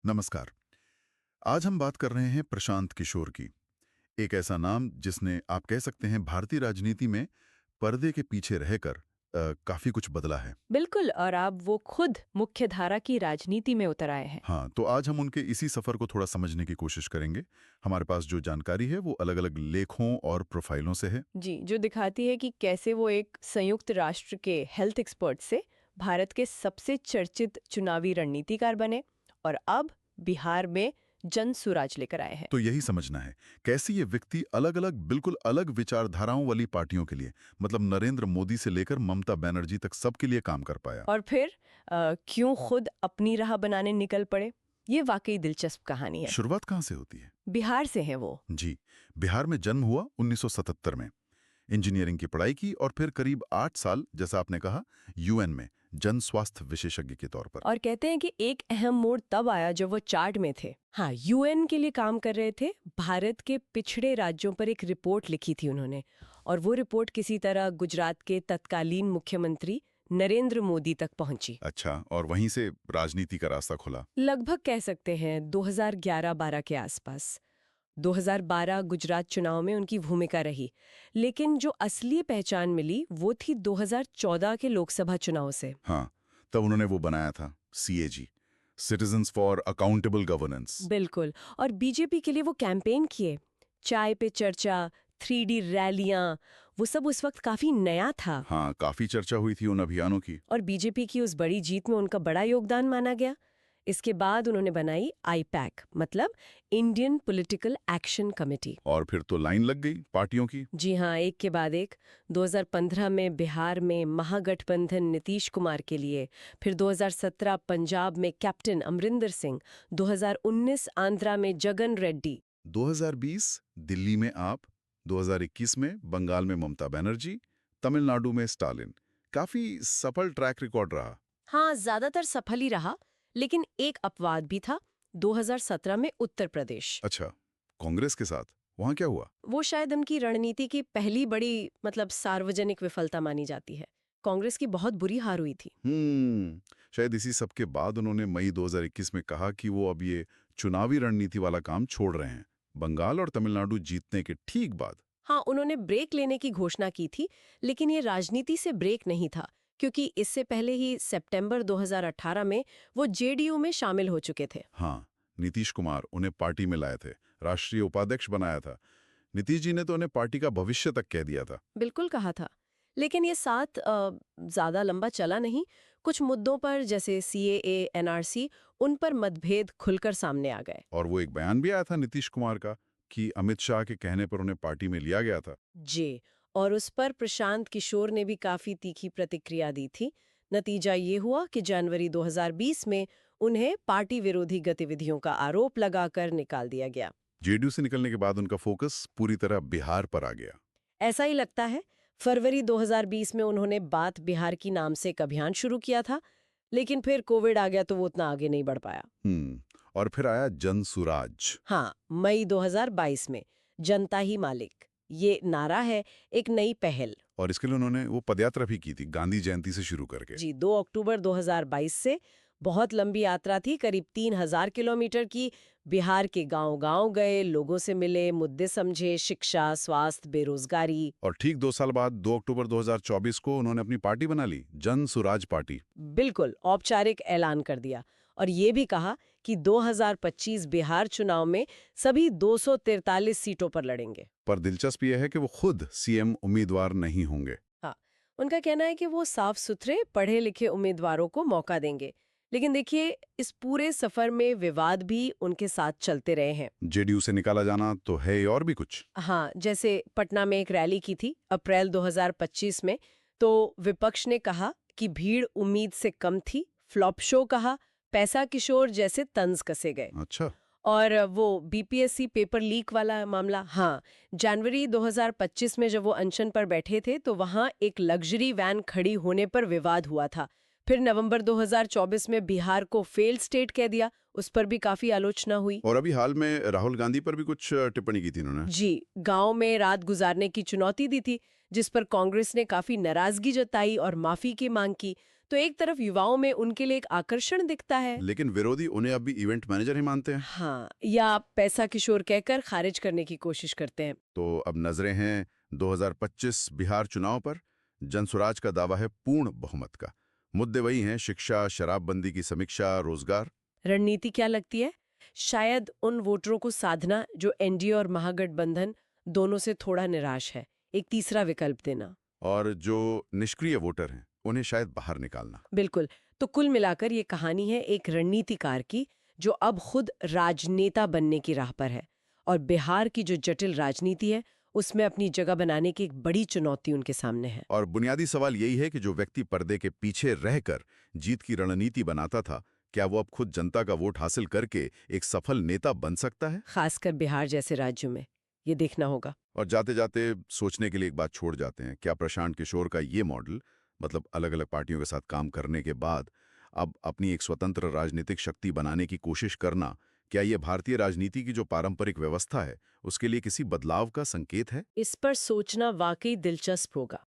नमस्कार। आज हम बात कर रहे हैं प्रशांत किशोर की। एक ऐसा नाम जिसने आप कह सकते हैं भारतीय राजनीति में पर्दे के पीछे रहकर काफी कुछ बदला है। बिल्कुल। और अब वो खुद मुख्यधारा की राजनीति में उतर आए हैं। हाँ, तो आज हम उनके इसी सफर को थोड़ा समझने की कोशिश करेंगे। हमारे पास जो जानकारी है वो अलग-अलग लेखों और प्रोफाइलों से है। जी, जो दिखाती है कि कैसे वो एक संयुक्त राष्ट्र के हेल्थ एक्सपर्ट से भारत के सबसे चर्चित चुनावी रणनीतिकार बने और अब बिहार में जन सुराज लेकर आए हैं। तो यही समझना है, कैसे ये व्यक्ति अलग-अलग बिल्कुल अलग विचारधाराओं वाली पार्टियों के लिए, मतलब नरेंद्र मोदी से लेकर ममता बनर्जी तक सबके लिए काम कर पाया। और फिर क्यों खुद अपनी राह बनाने निकल पड़े, ये वाकई दिलचस्प कहानी है। शुरुआत कहाँ से होती है? बिहार से हैं वो। जी, बिहार में जन्म हुआ 1977 में। इंजीनियरिंग की पढ़ाई की और फिर करीब 8 साल, जैसा आपने कहा, यूएन में जन स्वास्थ्य विशेषज्ञ के तौर पर। और कहते हैं कि एक अहम मोड़ तब आया जब वो चार्ट में थे। हाँ, यूएन के लिए काम कर रहे थे। भारत के पिछड़े राज्यों पर एक रिपोर्ट लिखी थी उन्होंने, और वो रिपोर्ट किसी तरह गुजरात के तत्कालीन मुख्यमंत्री नरेंद्र मोदी तक पहुंची। अच्छा, और वहीं से राजनीति का रास्ता खुला। लगभग कह सकते हैं 2011-12 के आसपास। 2012 गुजरात चुनाव में उनकी भूमिका रही, लेकिन जो असली पहचान मिली वो थी 2014 के लोकसभा चुनाव से। हाँ, तब उन्होंने वो बनाया था CAG, citizens for accountable governance. बिल्कुल। और बीजेपी के लिए वो कैंपेन किए। चाय पे चर्चा, 3D रैलियां, वो सब उस वक्त काफी नया था। हाँ, काफी चर्चा हुई थी उन अभियानों की। और बीजेपी की उस बड़ी जीत में उनका बड़ा योगदान माना गया। इसके बाद उन्होंने बनाई आईपैक, मतलब इंडियन पॉलिटिकल एक्शन कमेटी। और फिर तो लाइन लग गई पार्टियों की। जी हाँ, एक के बाद एक। 2015 में बिहार में महागठबंधन नीतीश कुमार के लिए, फिर 2017 पंजाब में कैप्टन अमरिंदर सिंह, 2019 आंध्रा में जगन रेड्डी। 2020 दिल्ली में आप, 2021 में बंगाल में ममता बनर्जी, तमिलनाडु में स्टालिन। काफी सफल ट्रैक रिकॉर्ड रहा। हाँ, ज्यादातर सफल ही रहा, लेकिन एक अपवाद भी था। 2017 में उत्तर प्रदेश। अच्छा, कांग्रेस के साथ वहां क्या हुआ? वो शायद उनकी रणनीति की पहली बड़ी, मतलब सार्वजनिक विफलता मानी जाती है। कांग्रेस की बहुत बुरी हार हुई थी। शायद इसी सब के बाद उन्होंने मई 2021 में कहा कि वो अब ये चुनावी रणनीति वाला काम छोड़ रहे हैं, बंगाल और तमिलनाडु जीतने के ठीक बाद। हाँ, उन्होंने ब्रेक लेने की घोषणा की थी, लेकिन ये राजनीति से ब्रेक नहीं था, क्योंकि इससे पहले ही सितंबर 2018 में वो जेडीयू में शामिल हो चुके थे। हाँ, नीतीश कुमार उन्हें पार्टी में लाए थे, राष्ट्रीय उपाध्यक्ष बनाया था। नीतीश जी ने तो उन्हें पार्टी का भविष्य तक कह दिया था। बिल्कुल कहा था। लेकिन ये साथ ज्यादा लंबा चला नहीं। कुछ मुद्दों पर, जैसे सीएए, एनआरसी, उन पर मतभेद खुलकर सामने आ गए। और वो एक बयान भी आया था नीतीश कुमार का कि अमित शाह के कहने पर उन्हें पार्टी में लिया गया था। जी। और उस पर प्रशांत किशोर ने भी काफी तीखी प्रतिक्रिया दी थी। नतीजा ये हुआ कि जनवरी 2020 में उन्हें पार्टी विरोधी गतिविधियों का आरोप लगाकर निकाल दिया गया। जेडीयू से निकलने के बाद उनका फोकस पूरी तरह बिहार पर आ गया। ऐसा ही लगता है। फरवरी 2020 में उन्होंने बात बिहार की नाम से एक अभियान शुरू किया था, लेकिन फिर कोविड आ गया तो वो उतना आगे नहीं बढ़ पाया। और फिर आया जन सुराज। हाँ, मई 2022 में जनता ही मालिक, ये नारा है एक नई पहल। और इसके लिए उन्होंने वो पदयात्रा भी की थी, गांधी जयंती से शुरू करके। जी, 2 अक्टूबर 2022 से। बहुत लंबी यात्रा थी, करीब 3000 किलोमीटर की। बिहार के गांव-गांव गए, लोगों से मिले, मुद्दे समझे, शिक्षा, स्वास्थ्य, बेरोजगारी। और ठीक 2 साल बाद 2 अक्टूबर 2024 को उन्होंने अपनी पार्टी बना ली, जन सुराज पार्टी। बिल्कुल औपचारिक ऐलान कर दिया, और ये भी कहा कि 2025 बिहार चुनाव में सभी 243 सीटों पर लड़ेंगे। पर दिलचस्प यह है कि वो खुद सीएम उम्मीदवार नहीं होंगे। हाँ, उनका कहना है कि वो साफ सुथरे पढ़े लिखे उम्मीदवारों को मौका देंगे। लेकिन देखिए, इस पूरे सफर में विवाद भी उनके साथ चलते रहे हैं। जेडीयू से निकाला जाना तो है, और भी कुछ। हाँ, जैसे पटना में एक रैली की थी अप्रैल 2025 में, तो विपक्ष ने कहा कि भीड़ उम्मीद से कम थी, फ्लॉप शो कहा, पैसा किशोर जैसे तंज कसे गए। अच्छा। और वो बीपीएससी पेपर लीक वाला मामला, हाँ, जनवरी 2025 में जब वो अनशन पर बैठे थे तो वहां एक लग्जरी वैन खड़ी होने पर विवाद हुआ था। फिर नवंबर 2024 में बिहार को फेल्ड स्टेट कह दिया, उस पर भी काफी आलोचना हुई। और अभी हाल में राहुल गांधी पर भी कुछ टिप्पणी की थी उन्होंने। जी, गांव में रात गुजारने की चुनौती दी थी, जिस पर कांग्रेस ने काफी नाराजगी जताई और माफी की मांग की। तो एक तरफ युवाओं में उनके लिए एक आकर्षण दिखता है, लेकिन विरोधी उन्हें अब भी इवेंट मैनेजर ही मानते हैं। हाँ, या पैसा किशोर कहकर खारिज करने की कोशिश करते हैं। तो अब नजरें हैं 2025 बिहार चुनाव पर। जनसुराज का दावा है पूर्ण बहुमत का। मुद्दे वही हैं, शिक्षा, शराबबंदी की समीक्षा, रोजगार। रणनीति क्या लगती है? शायद उन वोटरों को साधना जो एनडीए और महागठबंधन दोनों से थोड़ा निराश है, एक तीसरा विकल्प देना। और जो निष्क्रिय वोटर हैं उन्हें शायद बाहर निकालना। बिल्कुल। तो कुल मिलाकर ये कहानी है एक रणनीतिकार की जो अब खुद राजनेता बनने की राह पर है, और बिहार की जो जटिल राजनीति है उसमें अपनी जगह बनाने की एक बड़ी चुनौती उनके सामने है। और बुनियादी सवाल यही है कि जो व्यक्ति पर्दे के पीछे रहकर जीत की रणनीति बनाता था, क्या वो अब खुद जनता का वोट हासिल करके एक सफल नेता बन सकता है? खासकर बिहार जैसे राज्यों में ये देखना होगा। और जाते जाते सोचने के लिए एक बात छोड़ जाते हैं, क्या प्रशांत किशोर का ये मॉडल, मतलब अलग अलग पार्टियों के साथ काम करने के बाद अब अपनी एक स्वतंत्र राजनीतिक शक्ति बनाने की कोशिश करना, क्या ये भारतीय राजनीति की जो पारंपरिक व्यवस्था है उसके लिए किसी बदलाव का संकेत है? इस पर सोचना वाकई दिलचस्प होगा।